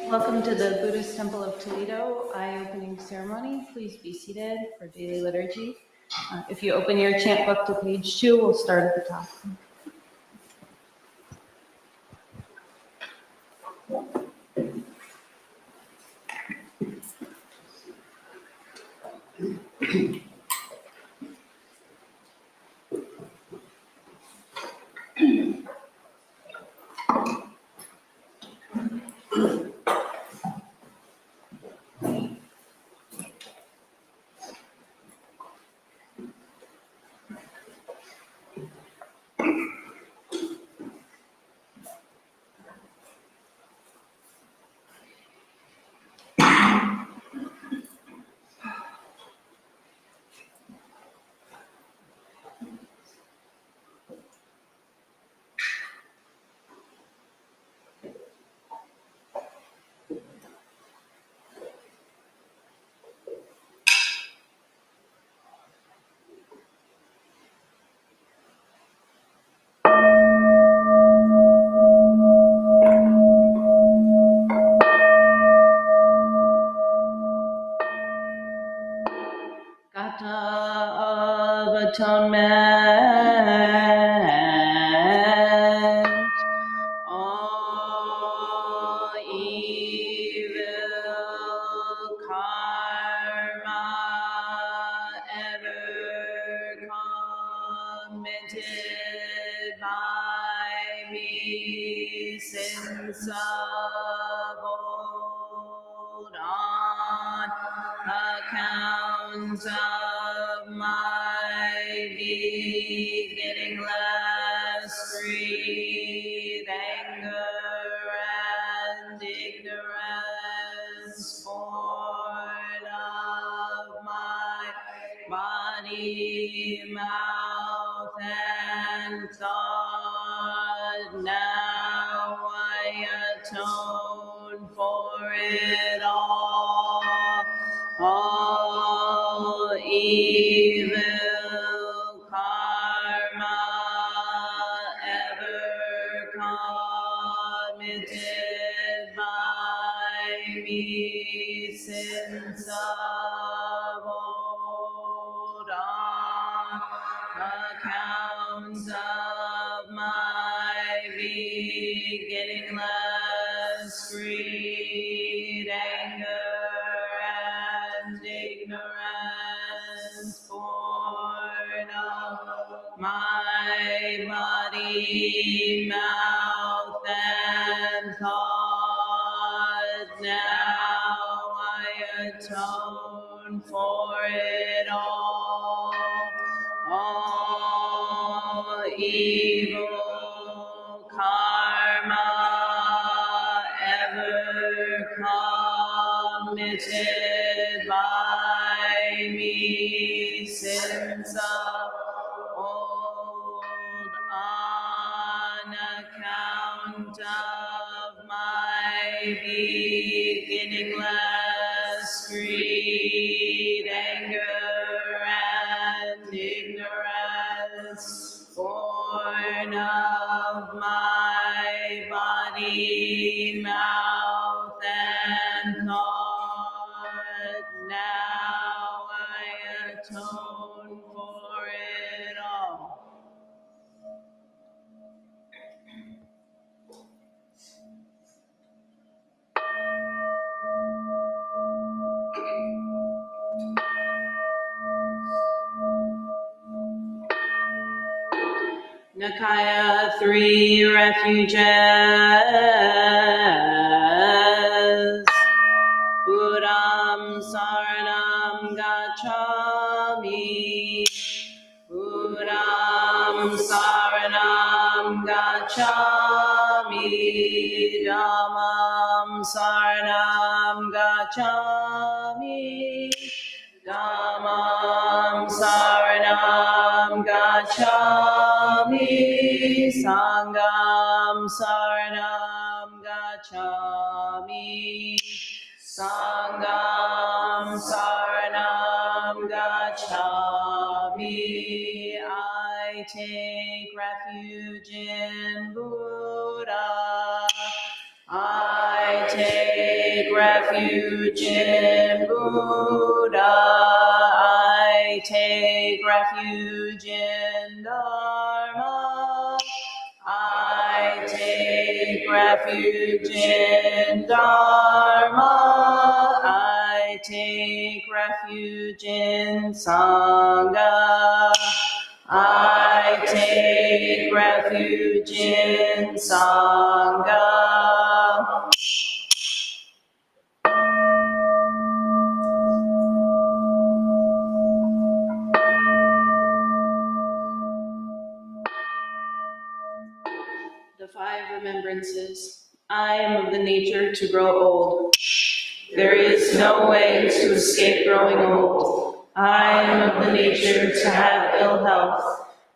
Welcome to the Buddhist Temple of Toledo eye-opening ceremony. Please be seated for daily liturgy. If you open your chant book to page 2, we'll start at the top. Of atonement, all evil karma ever committed by me since of old on account of my beginning less free anger and ignorance, born of my body, mouth, and thought. Now I atone for it all evil karma ever committed by me since of old on account of my beginning less freed anger and ignorance, born of my body, mouth, and thought. Now I atone for it all evil karma ever committed by me since of old on account of my beginning less freed anger and ignorance, born of my body, mouth, and thought. Now I atone for it all. Nikaya 3 Refuges. Buddham Saranam Gacchami. Buddham Saranam Gacchami. Dhammam Saranam Gacchami. Dhammam Saranam Gacchami. Sangham Saranam Gacchami. Sangham Saranam Gacchami. I take refuge in Buddha. I take refuge in Buddha. I take refuge in Dharma. I take refuge in Dharma. I take refuge in Sangha. I take refuge in Sangha. The 5 remembrances. I am of the nature to grow old. There is no way to escape growing old. I am of the nature to have ill health.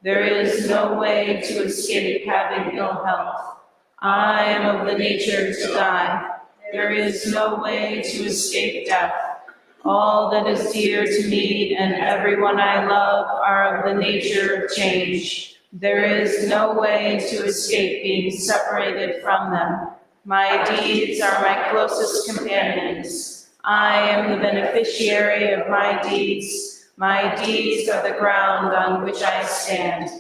There is no way to escape having ill health. I am of the nature to die. There is no way to escape death. All that is dear to me and everyone I love are of the nature of change. There is no way to escape being separated from them. My deeds are my closest companions. I am the beneficiary of my deeds. My deeds are the ground on which I stand.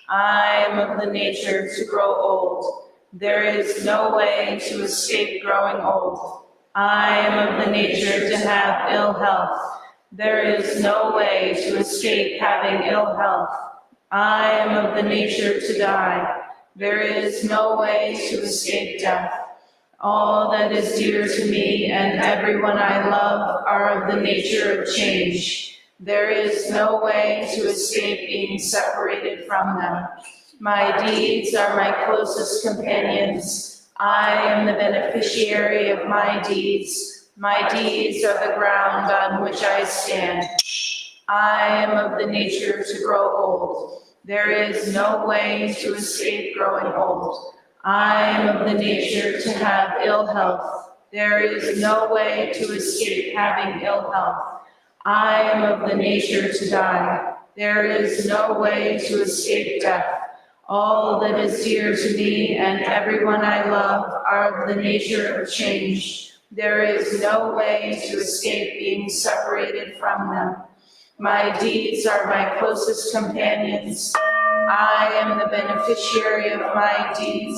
I am of the nature to grow old. There is no way to escape growing old. I am of the nature to have ill health. There is no way to escape having ill health. I am of the nature to die. There is no way to escape death. All that is dear to me and everyone I love are of the nature of change. There is no way to escape being separated from them. My deeds are my closest companions. I am the beneficiary of my deeds. My deeds are the ground on which I stand. I am of the nature to grow old. There is no way to escape growing old. I am of the nature to have ill health. There is no way to escape having ill health. I am of the nature to die. There is no way to escape death. All that is dear to me and everyone I love are of the nature of change. There is no way to escape being separated from them. My deeds are my closest companions. I am the beneficiary of my deeds.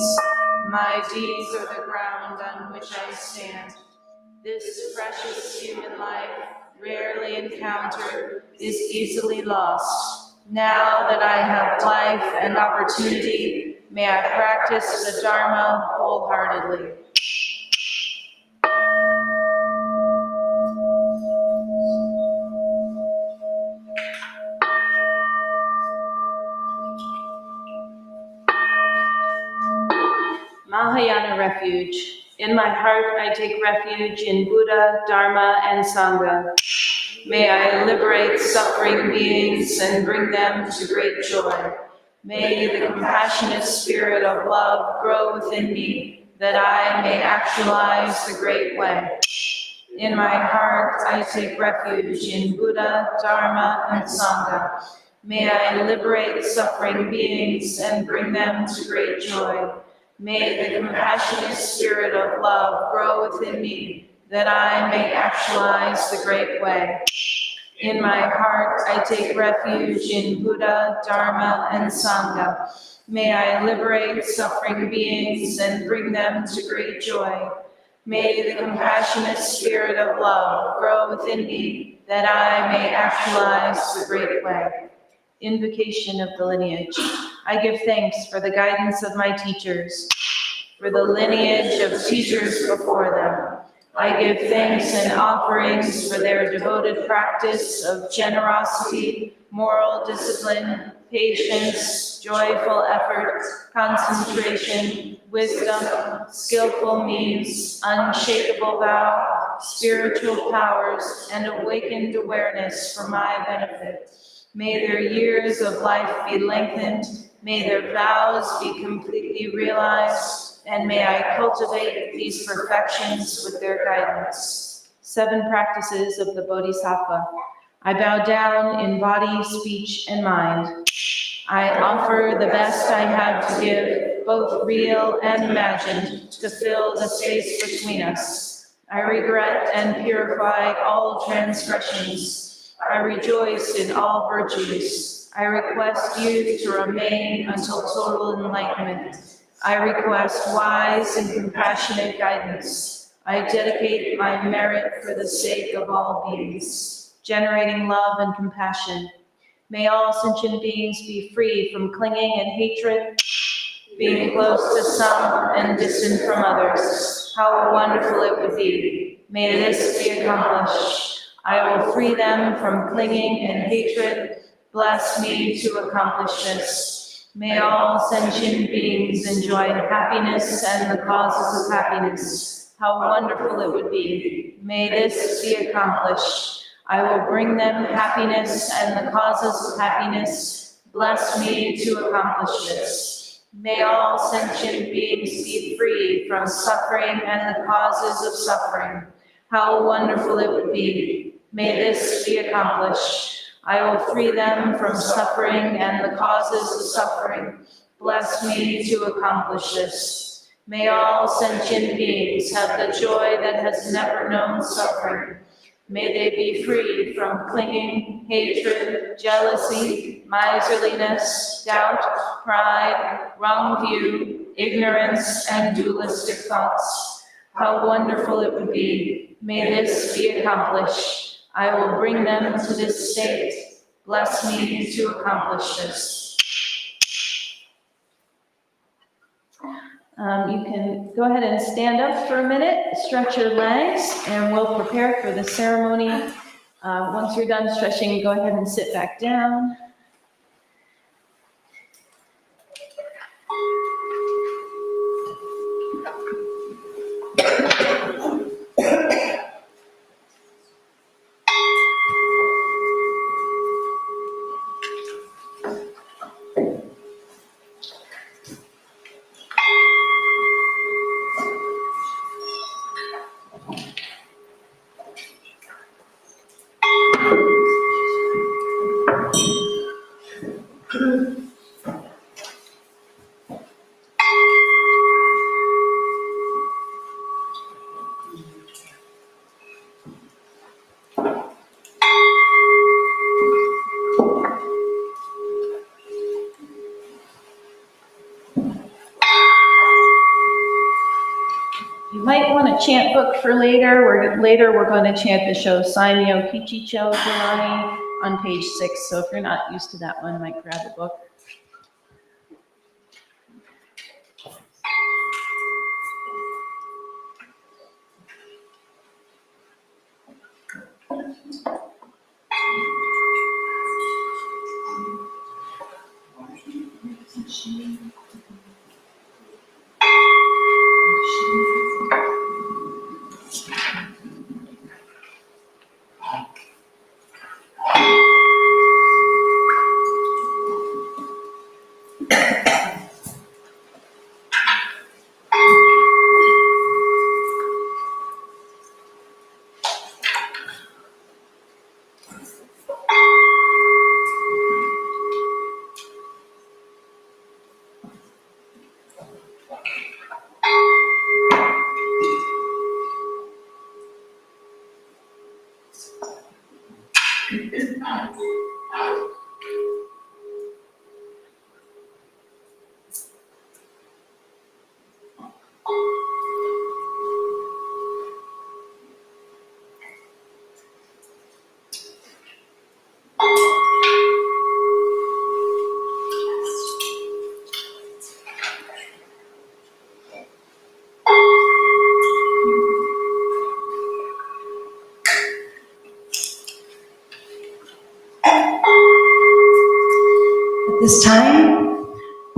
My deeds are the ground on which I stand. This precious human life, rarely encountered, is easily lost. Now that I have life and opportunity, may I practice the Dharma wholeheartedly. Mahayana Refuge. In my heart, I take refuge in Buddha, Dharma, and Sangha. May I liberate suffering beings and bring them to great joy. May the compassionate spirit of love grow within me, that I may actualize the great way. In my heart, I take refuge in Buddha, Dharma, and Sangha. May I liberate suffering beings and bring them to great joy. May the compassionate spirit of love grow within me, that I may actualize the great way. In my heart, I take refuge in Buddha, Dharma, and Sangha. May I liberate suffering beings and bring them to great joy. May the compassionate spirit of love grow within me, that I may actualize the great way. Invocation of the lineage. I give thanks for the guidance of my teachers, for the lineage of teachers before them. I give thanks and offerings for their devoted practice of generosity, moral discipline, patience, joyful effort, concentration, wisdom, skillful means, unshakable vow, spiritual powers, and awakened awareness for my benefit. May their years of life be lengthened, may their vows be completely realized, and may I cultivate these perfections with their guidance. 7 practices of the Bodhisattva. I bow down in body, speech, and mind. I offer the best I have to give, both real and imagined, to fill the space between us. I regret and purify all transgressions. I rejoice in all virtues. I request you to remain until total enlightenment. I request wise and compassionate guidance. I dedicate my merit for the sake of all beings, generating love and compassion. May all sentient beings be free from clinging and hatred, being close to some and distant from others. How wonderful it would be. May this be accomplished. I will free them from clinging and hatred. Bless me to accomplish this. May all sentient beings enjoy happiness and the causes of happiness. How wonderful it would be. May this be accomplished. I will bring them happiness and the causes of happiness. Bless me to accomplish this. May all sentient beings be free from suffering and the causes of suffering. How wonderful it would be. May this be accomplished. I will free them from suffering and the causes of suffering. Bless me to accomplish this. May all sentient beings have the joy that has never known suffering. May they be free from clinging, hatred, jealousy, miserliness, doubt, pride, wrong view, ignorance, and dualistic thoughts. How wonderful it would be. May this be accomplished. I will bring them to this state. Bless me to accomplish this. You can go ahead and stand up for a minute, stretch your legs, and we'll prepare for the ceremony. Once you're done stretching, go ahead and sit back down. You might want to chant book for later. We're going to chant the show Saimyo Kichicho Jirani on page 6. So if you're not used to that one, you might grab a book.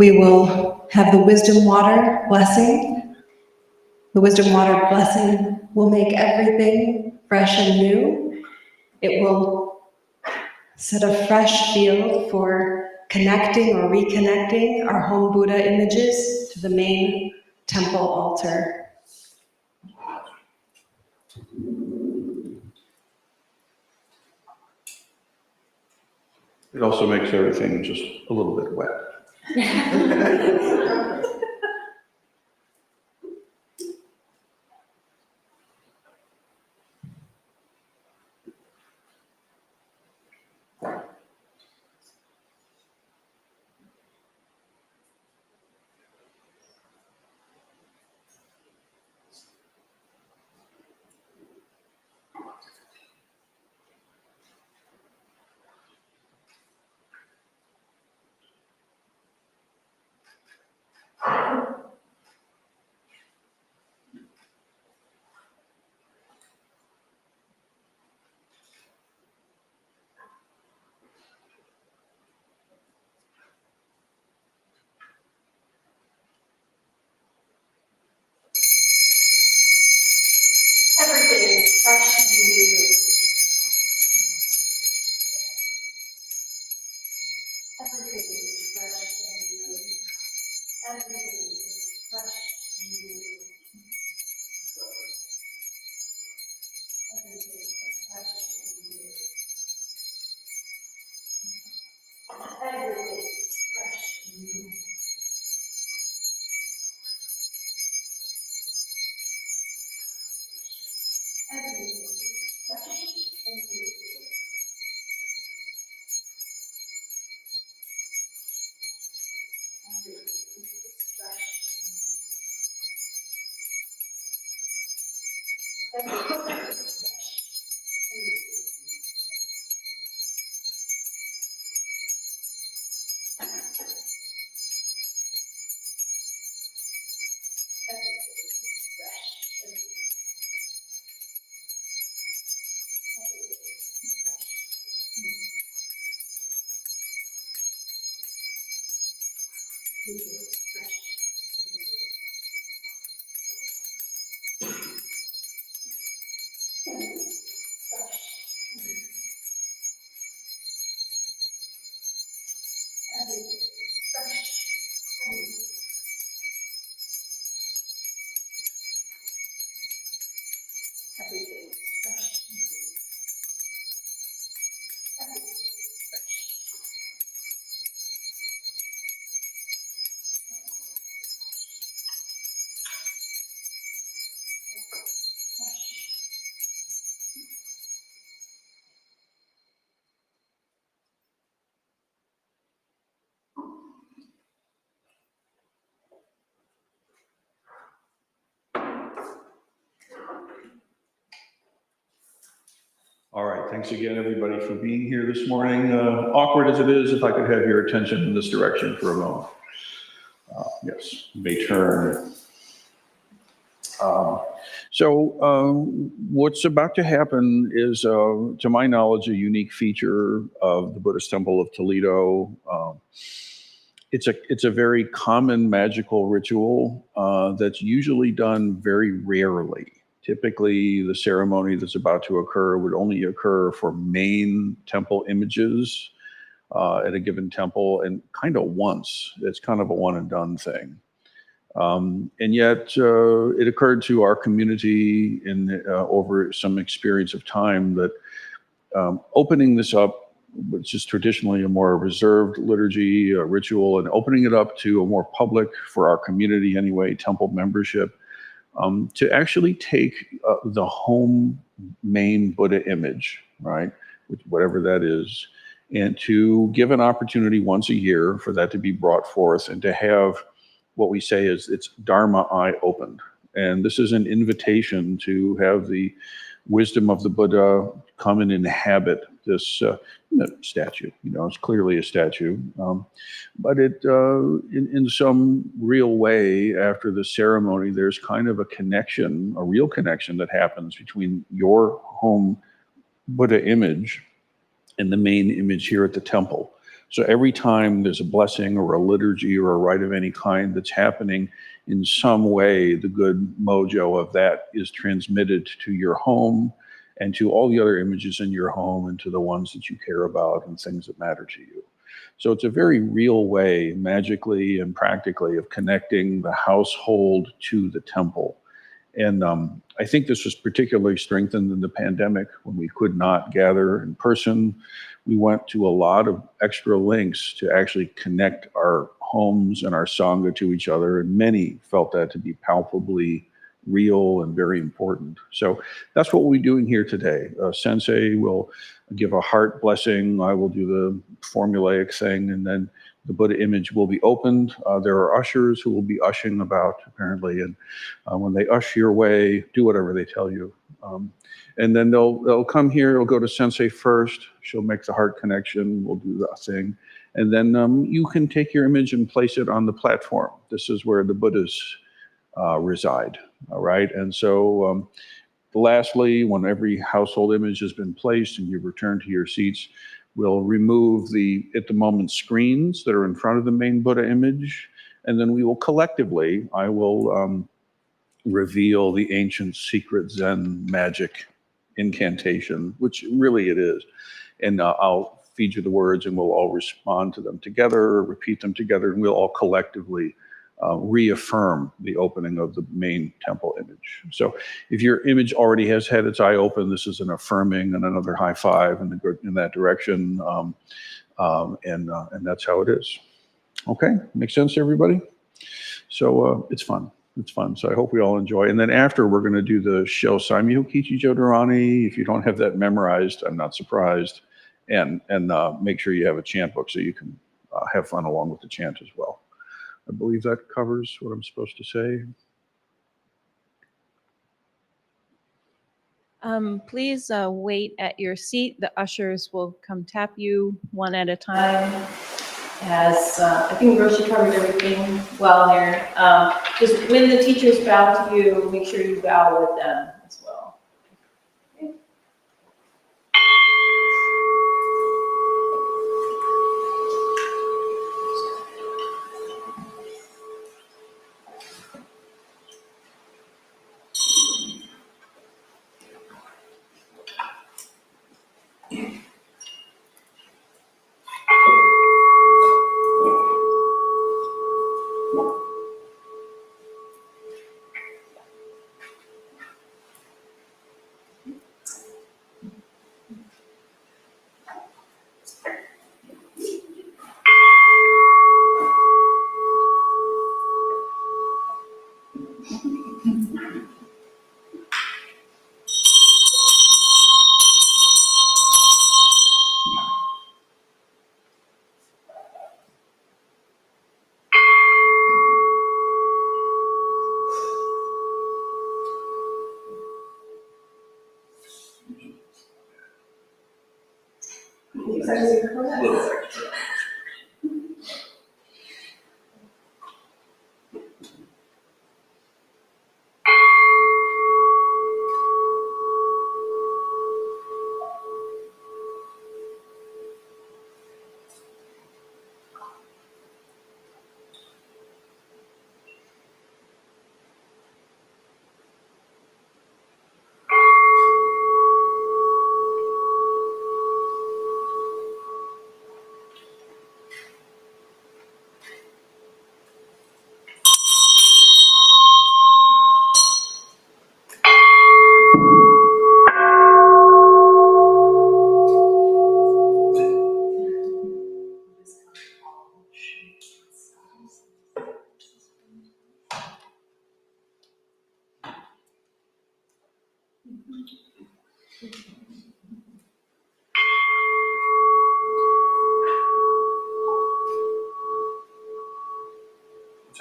We will have the wisdom water blessing. The wisdom water blessing will make everything fresh and new. It will set a fresh field for connecting or reconnecting our home Buddha images to the main temple altar. It also makes everything just a little bit wet. Everything is fresh and new. Everything is fresh and new. Everything is fresh and new. Everything is fresh and new. Everything is fresh and new. Everything is fresh and new. All right, thanks again, everybody, for being here this morning. Awkward as it is, if I could have your attention in this direction for a moment. Yes, you may turn. What's about to happen is, to my knowledge, a unique feature of the Buddhist Temple of Toledo. It's a very common magical ritual that's usually done very rarely. Typically, the ceremony that's about to occur would only occur for main temple images at a given temple, and kind of once. It's kind of a one and done thing. And yet, it occurred to our community over some experience of time that opening this up, which is traditionally a more reserved liturgy, a ritual, and opening it up to a more public, for our community anyway, temple membership, to actually take the home main Buddha image, right, whatever that is, and to give an opportunity once a year for that to be brought forth and to have what we say is its Dharma eye opened. And this is an invitation to have the wisdom of the Buddha come and inhabit this statue. You know, it's clearly a statue, but it, in some real way, after the ceremony, there's kind of a connection, a real connection that happens between your home Buddha image and the main image here at the temple. So every time there's a blessing or a liturgy or a rite of any kind that's happening, in some way, the good mojo of that is transmitted to your home and to all the other images in your home and to the ones that you care about and things that matter to you. So it's a very real way, magically and practically, of connecting the household to the temple. And I think this was particularly strengthened in the pandemic when we could not gather in person. We went to a lot of extra links to actually connect our homes and our Sangha to each other, and many felt that to be palpably real and very important. So that's what we'll be doing here today. Sensei will give a heart blessing. I will do the formulaic thing, and then the Buddha image will be opened. There are ushers who will be ushing about, apparently, and when they usher your way, do whatever they tell you. And then they'll come here. They'll go to Sensei first. She'll make the heart connection. We'll do the thing. And then you can take your image and place it on the platform. This is where the Buddhas reside, all right? And so lastly, when every household image has been placed and you've returned to your seats, we'll remove the, at the moment, screens that are in front of the main Buddha image. And then we will collectively, I will reveal the ancient secret Zen magic incantation, which really it is. And I'll feed you the words and we'll all respond to them together, repeat them together, and we'll all collectively reaffirm the opening of the main temple image. So if your image already has had its eye open, this is an affirming and another high five in that direction. And that's how it is. Okay, makes sense to everybody? So it's fun. It's fun. So I hope we all enjoy. And then after, we're going to do the Sho Saimyo Kichi Jodorani. If you don't have that memorized, I'm not surprised. And make sure you have a chant book so you can have fun along with the chant as well. I believe that covers what I'm supposed to say. Please wait at your seat. The ushers will come tap you one at a time. As I think Roshi covered everything well here. Just when the teachers bow to you, make sure you bow with them as well. Okay.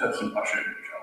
Let's have some ushering, shall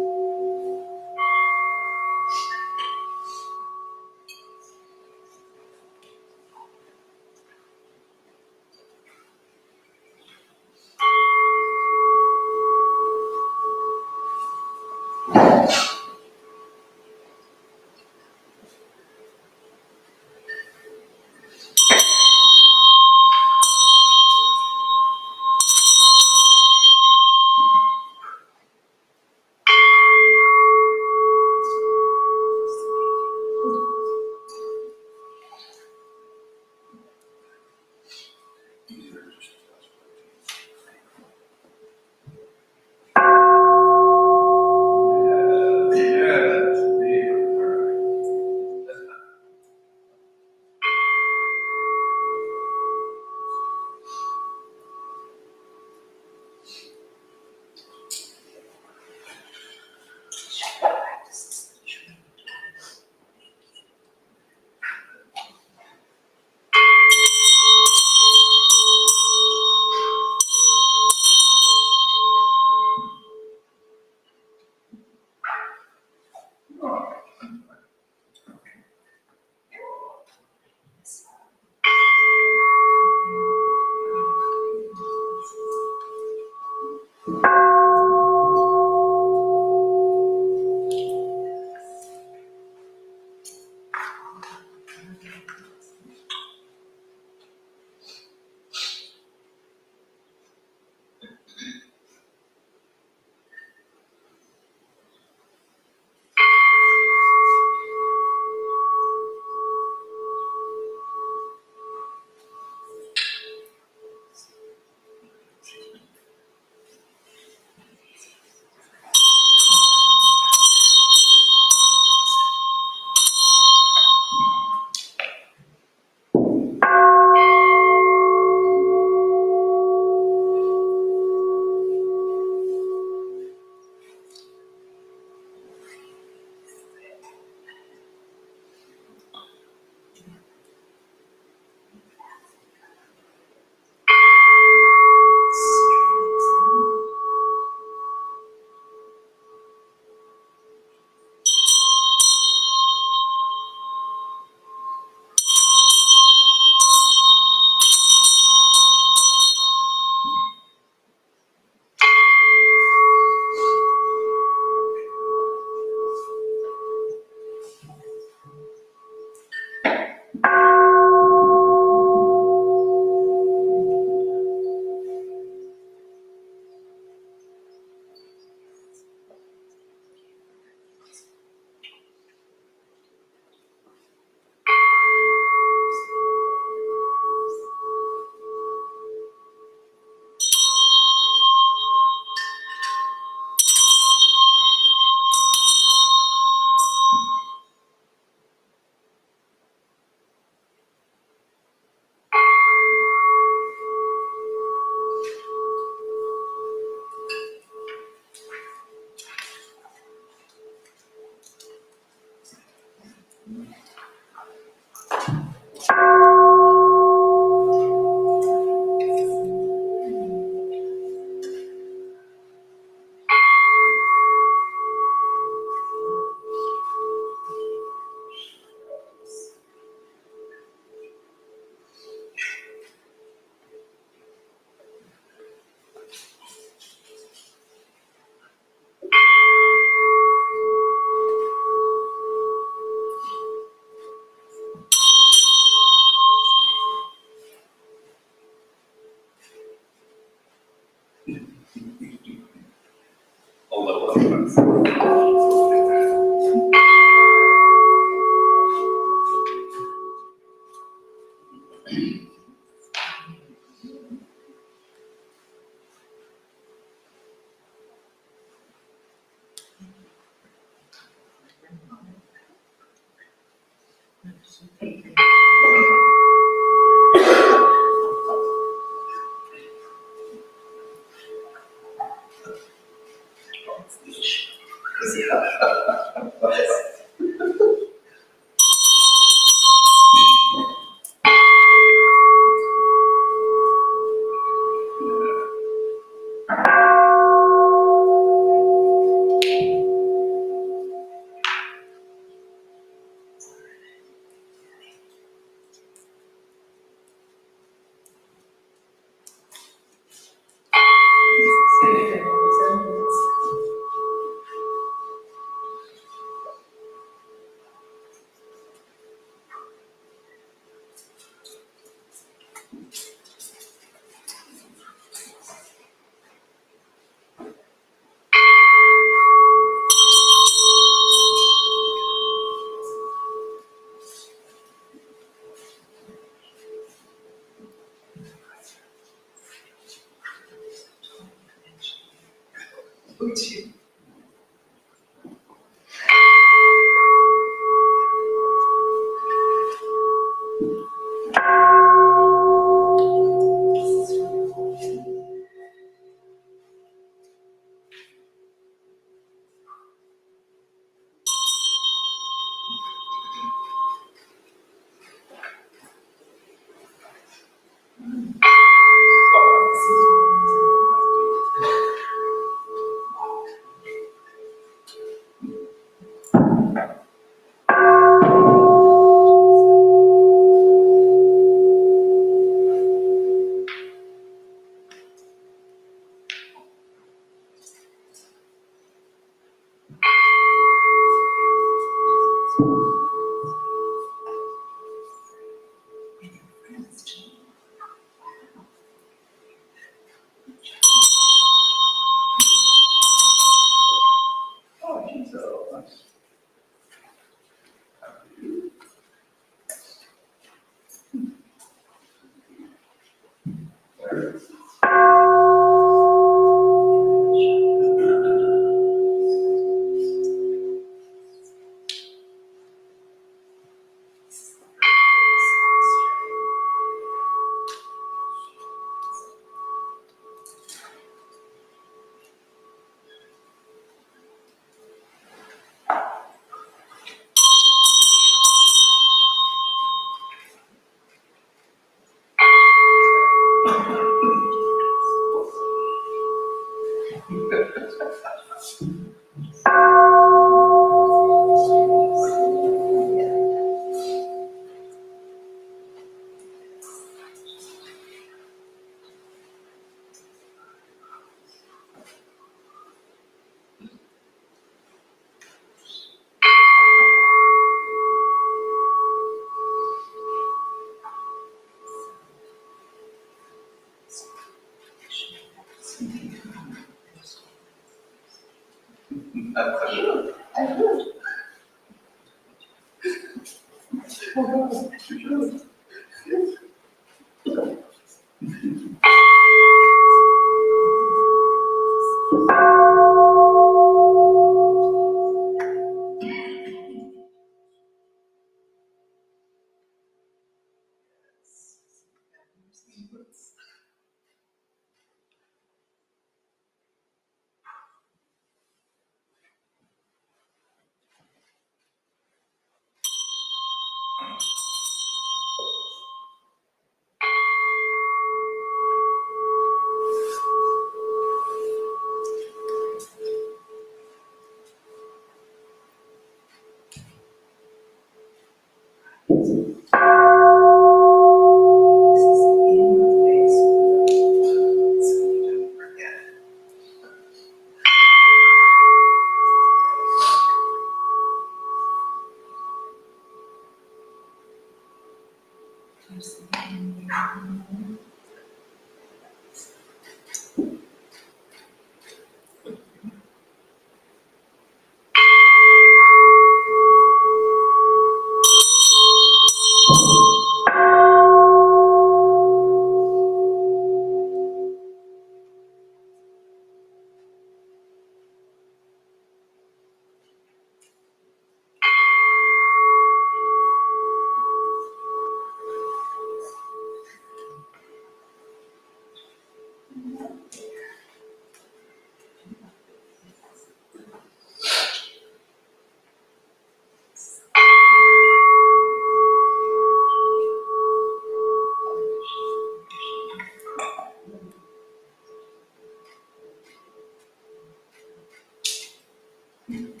Put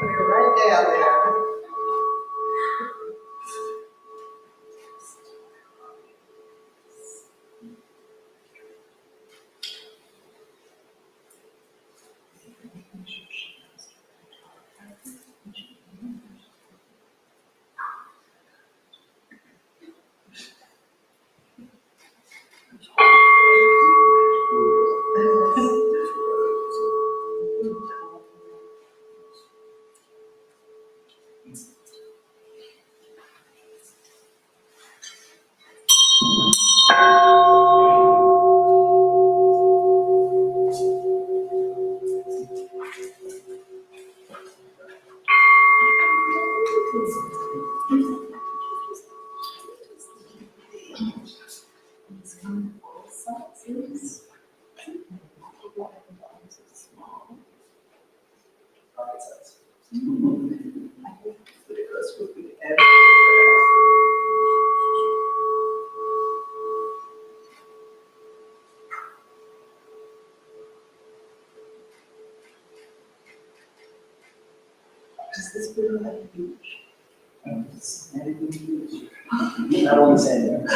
it right down there. Does this feel like a beach? It's not a beach. Not on the sand.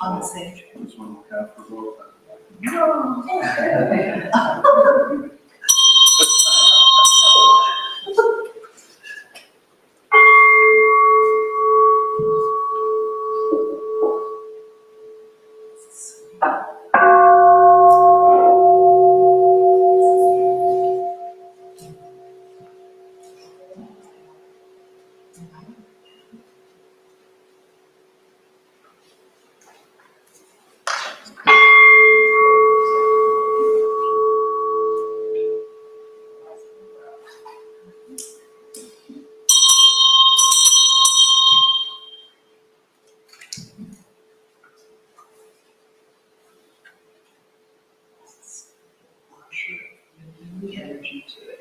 On the stage. This one will count for both. the energy to it.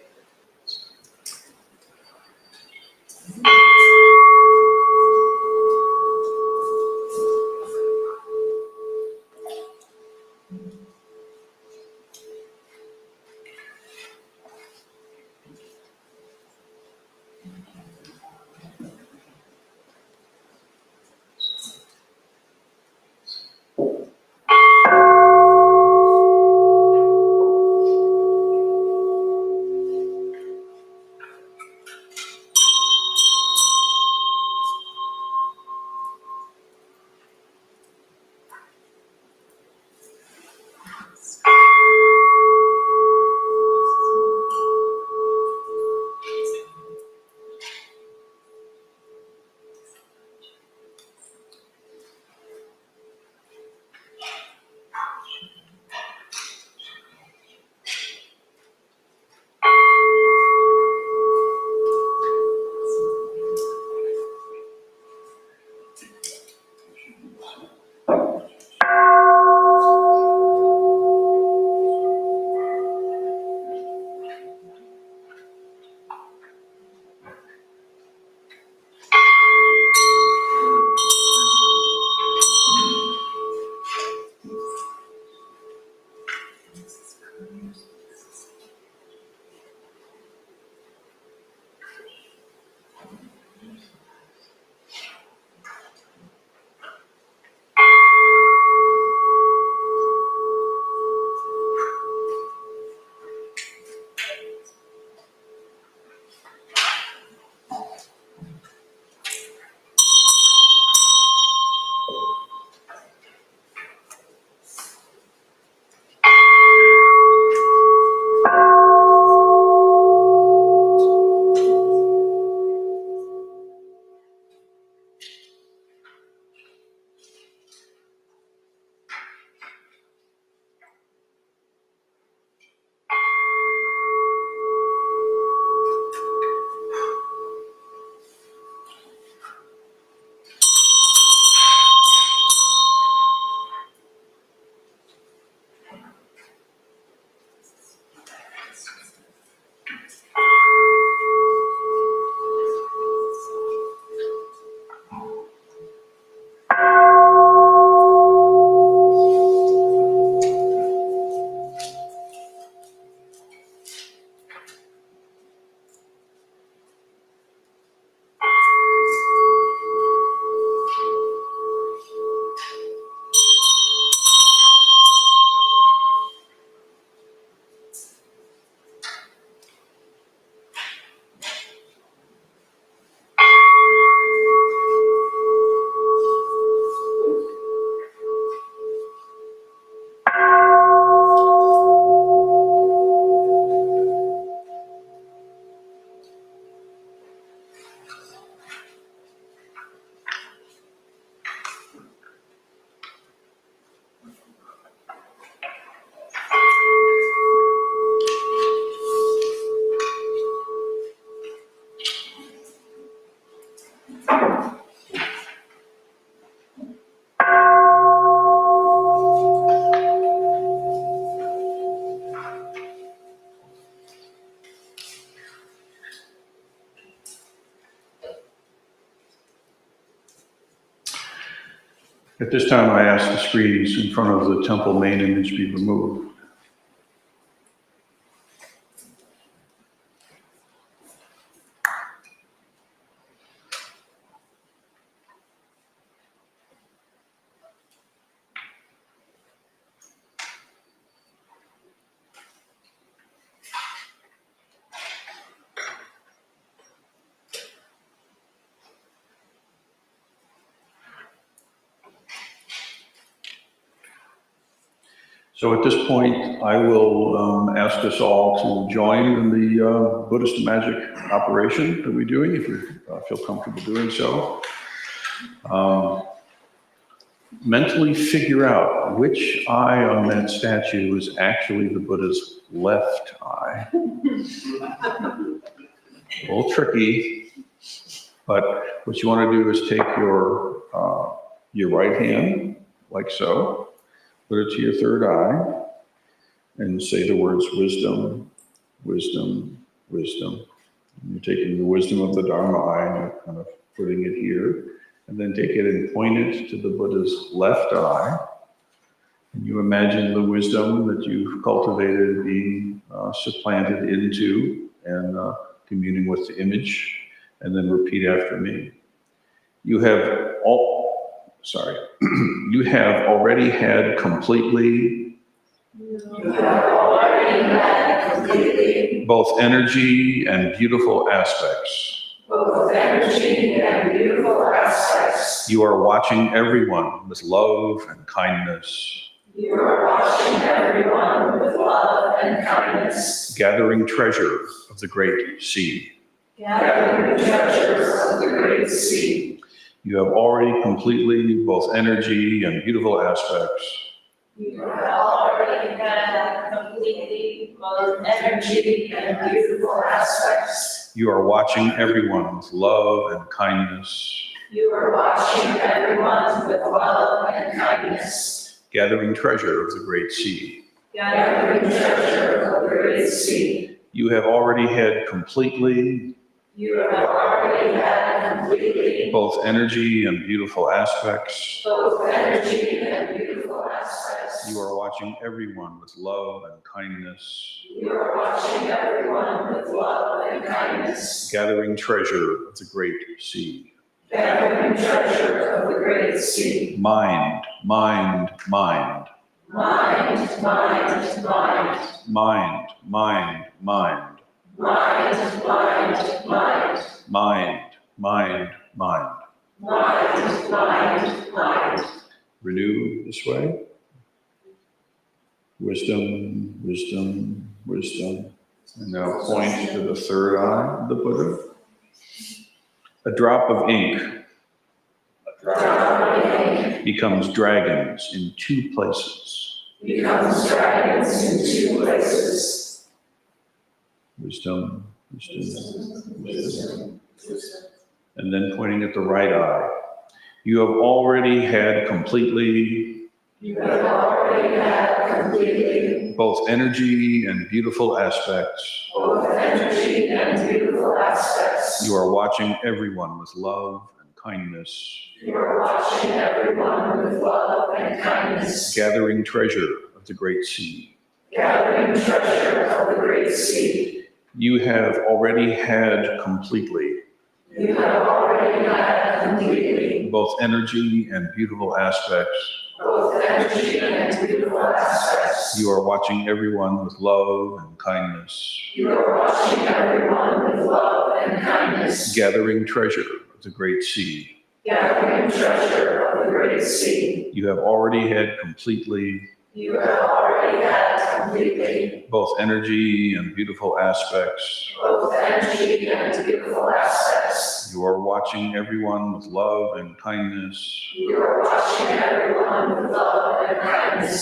At this time, I ask the screens in front of the temple main image be removed. So at this point, I will ask us all to join in the Buddhist magic operation that we're doing, if you feel comfortable doing so. Mentally figure out which eye on that statue is actually the Buddha's left eye. A little tricky, but what you want to do is take your right hand, like so, put it to your third eye, and say the words wisdom, wisdom, wisdom. And you're taking the wisdom of the Dharma eye and you're kind of putting it here. And then take it and point it to the Buddha's left eye. And you imagine the wisdom that you've cultivated being supplanted into and communing with the image. And then repeat after me. You have already had completely both energy and beautiful aspects. You are watching everyone with love and kindness. Gathering treasure of the great sea. You have already completely both energy and beautiful aspects. You are watching everyone with love and kindness. Gathering treasure of the great sea. You have already had completely both energy and beautiful aspects. You are watching everyone with love and kindness. Gathering treasure of the great sea. Mind, mind, mind. Mind, mind, mind. Mind, mind, mind. Mind, mind, mind. Mind, mind, mind. Mind, mind, mind. Renew this way. Wisdom, wisdom, wisdom. And now point to the third eye of the Buddha. A drop of ink becomes dragons in two places. Wisdom, wisdom, wisdom. And then pointing at the right eye. You have already had completely both energy and beautiful aspects. You are watching everyone with love and kindness. Gathering treasure of the great sea. You have already had completely both energy and beautiful aspects. You are watching everyone with love and kindness. Gathering treasure of the great sea. You have already had completely both energy and beautiful aspects. You are watching everyone with love and kindness.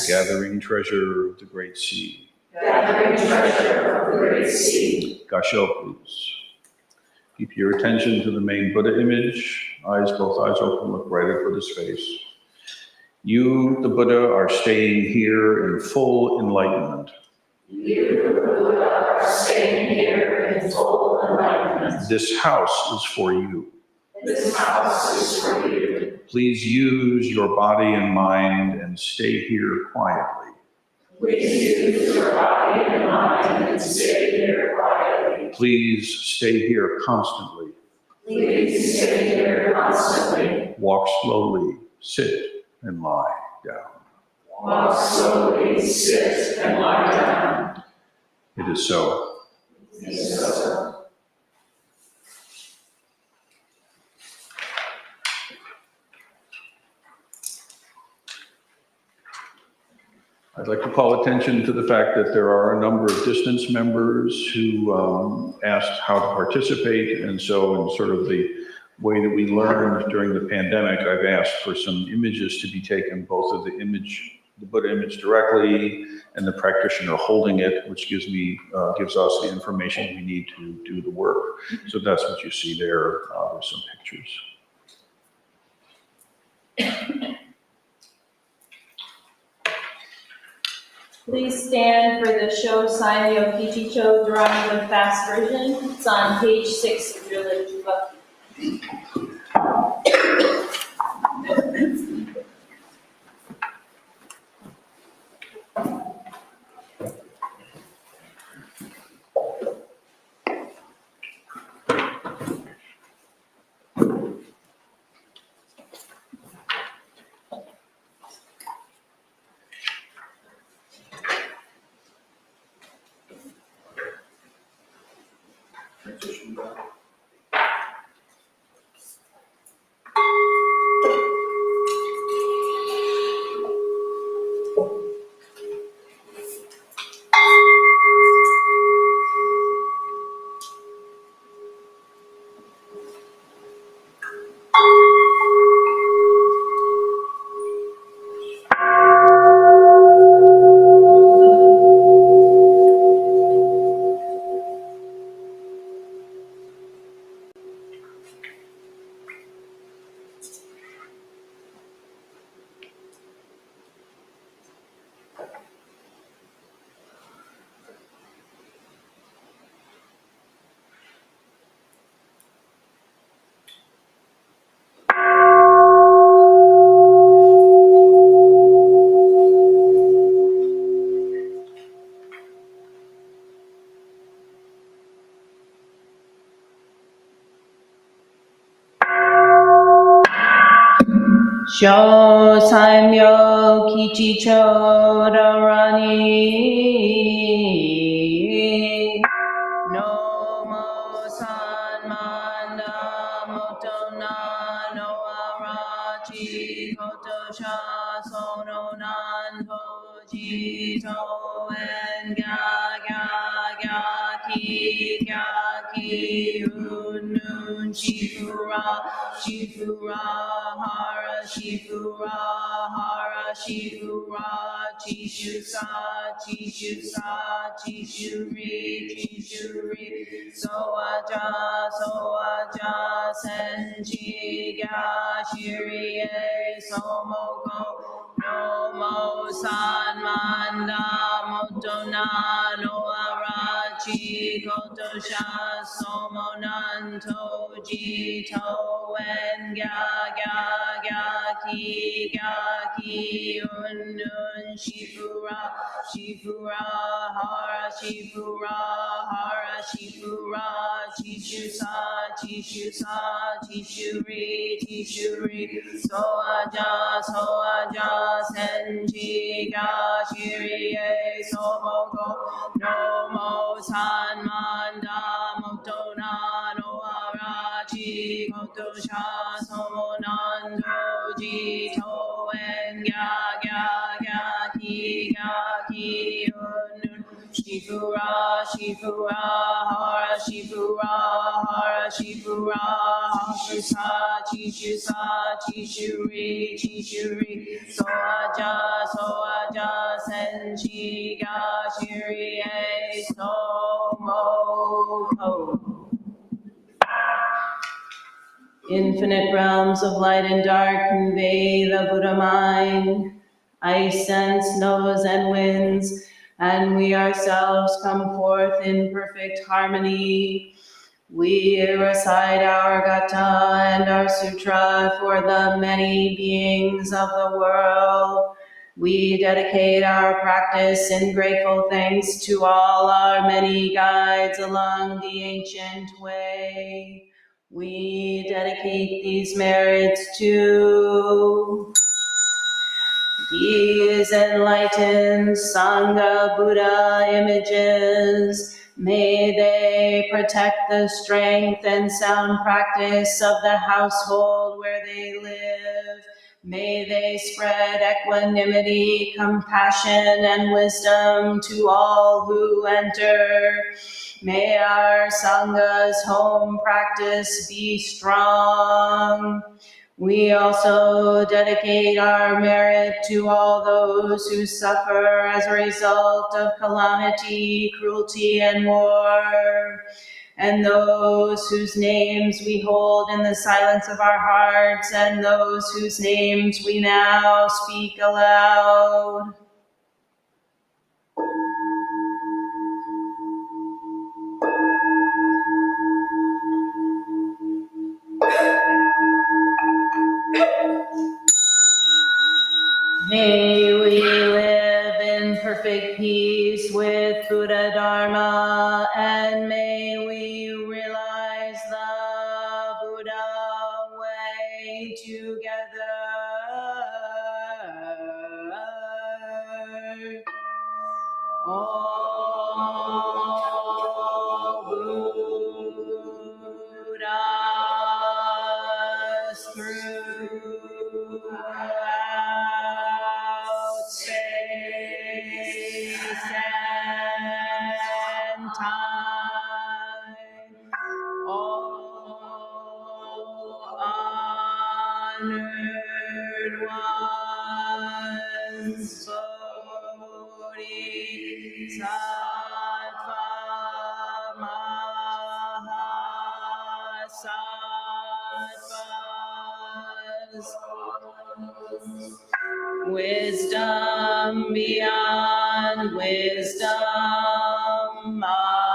Gathering treasure of the great sea. Gasho, please. Keep your attention to the main Buddha image. Both eyes open, look right at Buddha's face. You, the Buddha, are staying here in full enlightenment. This house is for you. Please use your body and mind and stay here quietly. Please stay here constantly. Walk slowly, sit and lie down. It is so. I'd like to call attention to the fact that there are a number of distance members who asked how to participate, and so in sort of the way that we learned during the pandemic, I've asked for some images to be taken, both of the Buddha image directly and the practitioner holding it, which gives us the information we need to do the work. So that's what you see there with some pictures. Please stand for the show Saimyo Kichicho drawing the fast version. It's on page 6 of your literature book. Sho Saimyo Kichicho Dorani No Mo Sanmanda Motona No Arachi Kotosha Sono Nanto Jito En Ga Ki Unun Shifura Hara Shifura Chishuri Soaja Senji Ga Shirie Somoko No Mo Sanmanda Motona No Arachi Kotosha Somonanto Jito En Ga Ki Unun Shifura Hara Shifura Chishuri Soaja Senji Ga Shirie Somoko No Mo Sanmanda Motona No Arachi Kotosha Somonando Jito En Ki Unun Shifura Hara Shifura Chishuri Soaja Senji Ga Shirie Somoko Infinite realms of light and dark convey the Buddha mind. Ice and snows and winds, and we ourselves come forth in perfect harmony. We recite our Gatha and our Sutra for the many beings of the world. We dedicate our practice in grateful thanks to all our many guides along the ancient way. We dedicate these merits to these enlightened Sangha Buddha images. May they protect the strength and sound practice of the household where they live. May they spread equanimity, compassion, and wisdom to all who enter. May our Sangha's home practice be strong. We also dedicate our merit to all those who suffer as a result of calamity, cruelty, and war, and those whose names we hold in the silence of our hearts, and those whose names we now speak aloud. And may we realize the Buddha way together. All Buddhas throughout space and time, all honored ones, Bodhisattva, Mahasattvas, wisdom beyond wisdom, Mahaprajna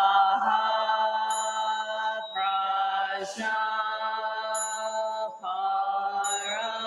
Paramita.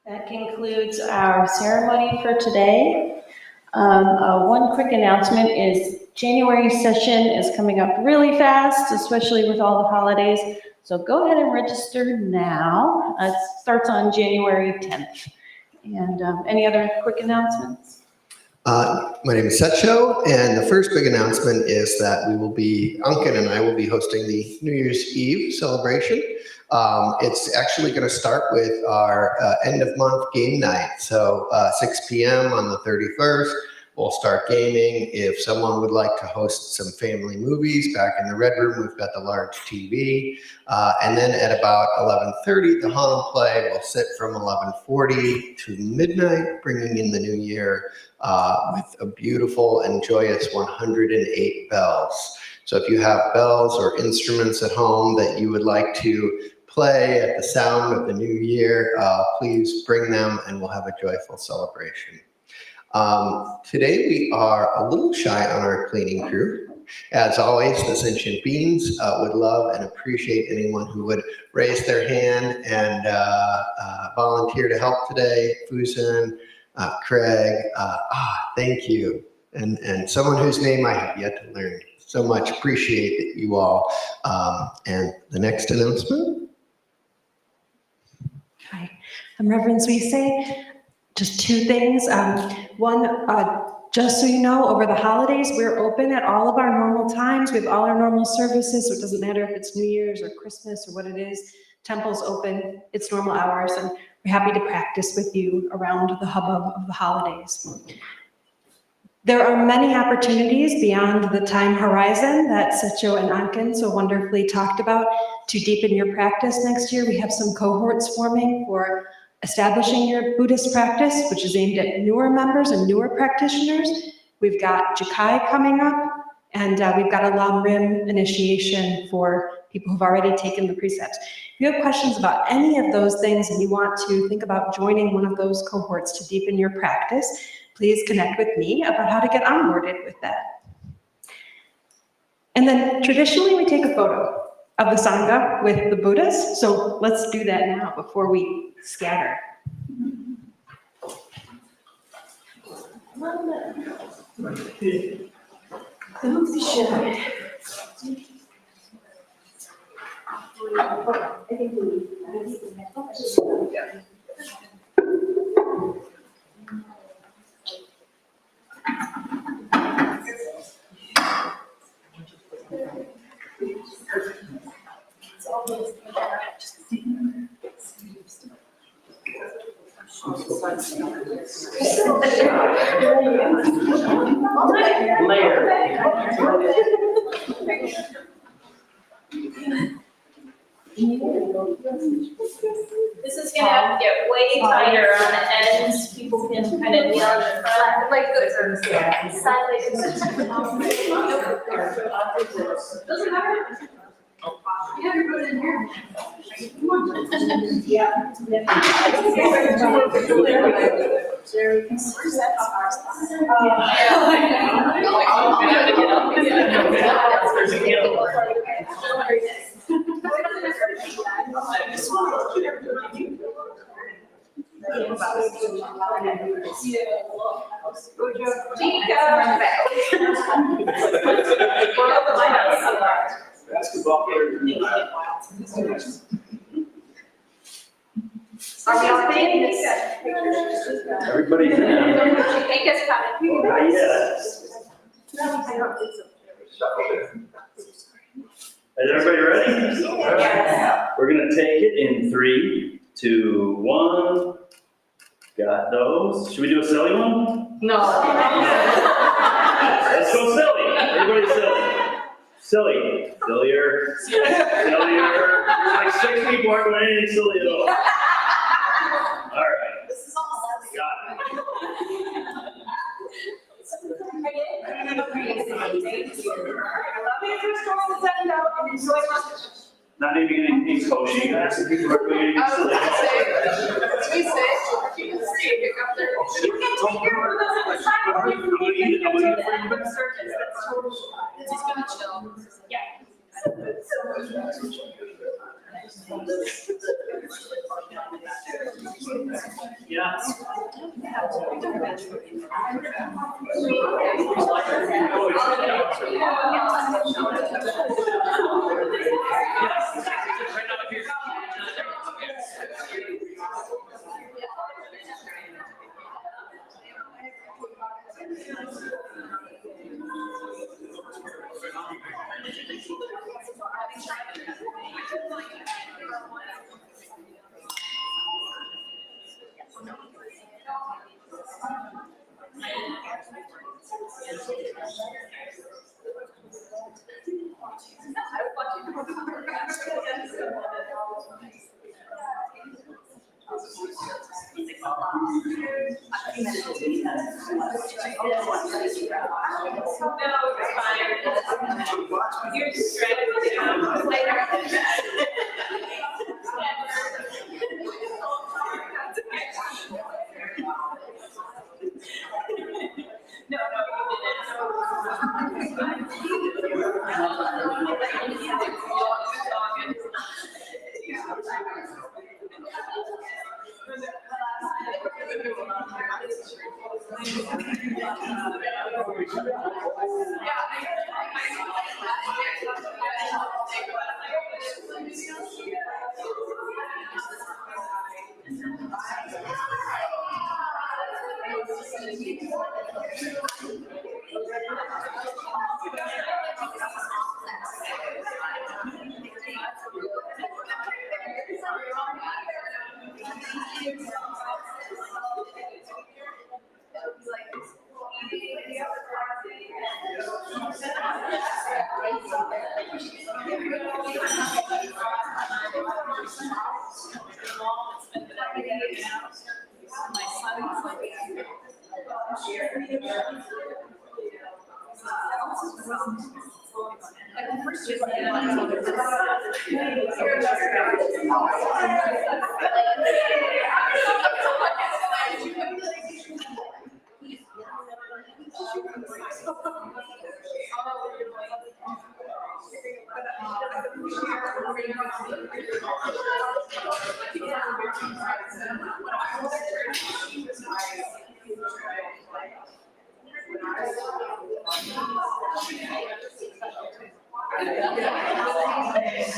That concludes our ceremony for today. One quick announcement is January session is coming up really fast, especially with all the holidays. So go ahead and register now. It starts on January 10th. And any other quick announcements? My name is Setcho, and the first big announcement is that Unkin and I will be hosting the New Year's Eve celebration. It's actually going to start with our end of month game night. So 6 p.m. on the 31st, we'll start gaming. If someone would like to host some family movies, back in the Red Room, we've got the large TV. And then at about 11:30, the Hanum play will sit from 11:40 to midnight, bringing in the new year with a beautiful and joyous 108 bells. So if you have bells or instruments at home that you would like to play at the sound of the new year, please bring them and we'll have a joyful celebration. Today we are a little shy on our cleaning crew. As always, the sentient beings would love and appreciate anyone who would raise their hand and volunteer to help today. Fusen, Craig, thank you. And someone whose name I have yet to learn. So much appreciate you all. And the next announcement? Hi, I'm Reverend Suisse. Just two things. One, just so you know, over the holidays, we're open at all of our normal times. We have all our normal services, so it doesn't matter if it's New Year's or Christmas or what it is. Temple's open, it's normal hours, and we're happy to practice with you around the hubbub of the holidays. There are many opportunities beyond the time horizon that Setcho and Anken so wonderfully talked about to deepen your practice next year. We have some cohorts forming for establishing your Buddhist practice, which is aimed at newer members and newer practitioners. We've got Jukai coming up, and we've got a Lam Rim initiation for people who've already taken the precepts. If you have questions about any of those things and you want to think about joining one of those cohorts to deepen your practice, please connect with me about how to get onboarded with that. And then traditionally we take a photo of the Sangha with the Buddhas, so let's do that now before we scatter. This is gonna have to get way tighter on the ends. People can kind of kneel on the front, like good. Doesn't matter. You have to put it in here. Yeah. Basketball player. Everybody. Is everybody ready? Yes. We're gonna take it in 3, 2, 1. Got those. Should we do a silly one? No. Let's go silly. Everybody silly. Silly. Sillier. Sillier. Like 6 people aren't doing anything silly at all. All right. This is all Got it. Not naming anything kosher. You ask the people who are doing anything silly. He's gonna chill. Yeah. Yeah. You're distracted.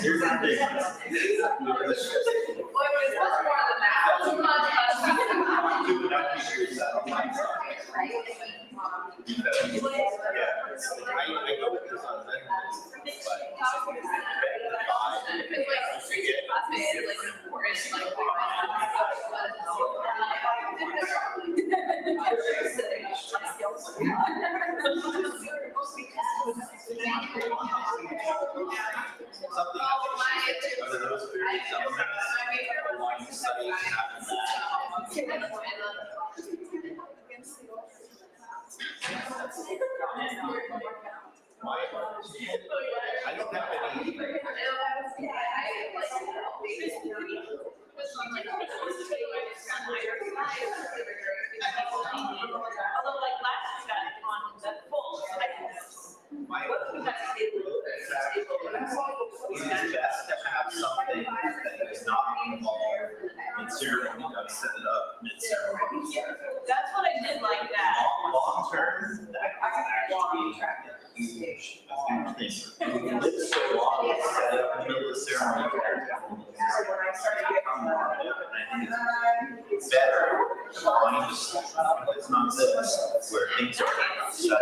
Here's the thing. I don't have any. Although like last year got on that full. It's best to have something that is not involved in ceremony, to set it up mid-ceremony. That's what I did like that. Long term, that is actually a huge thing. You live so long, set it up in the middle of the ceremony. I think it's better to find it's not this, where things are set up.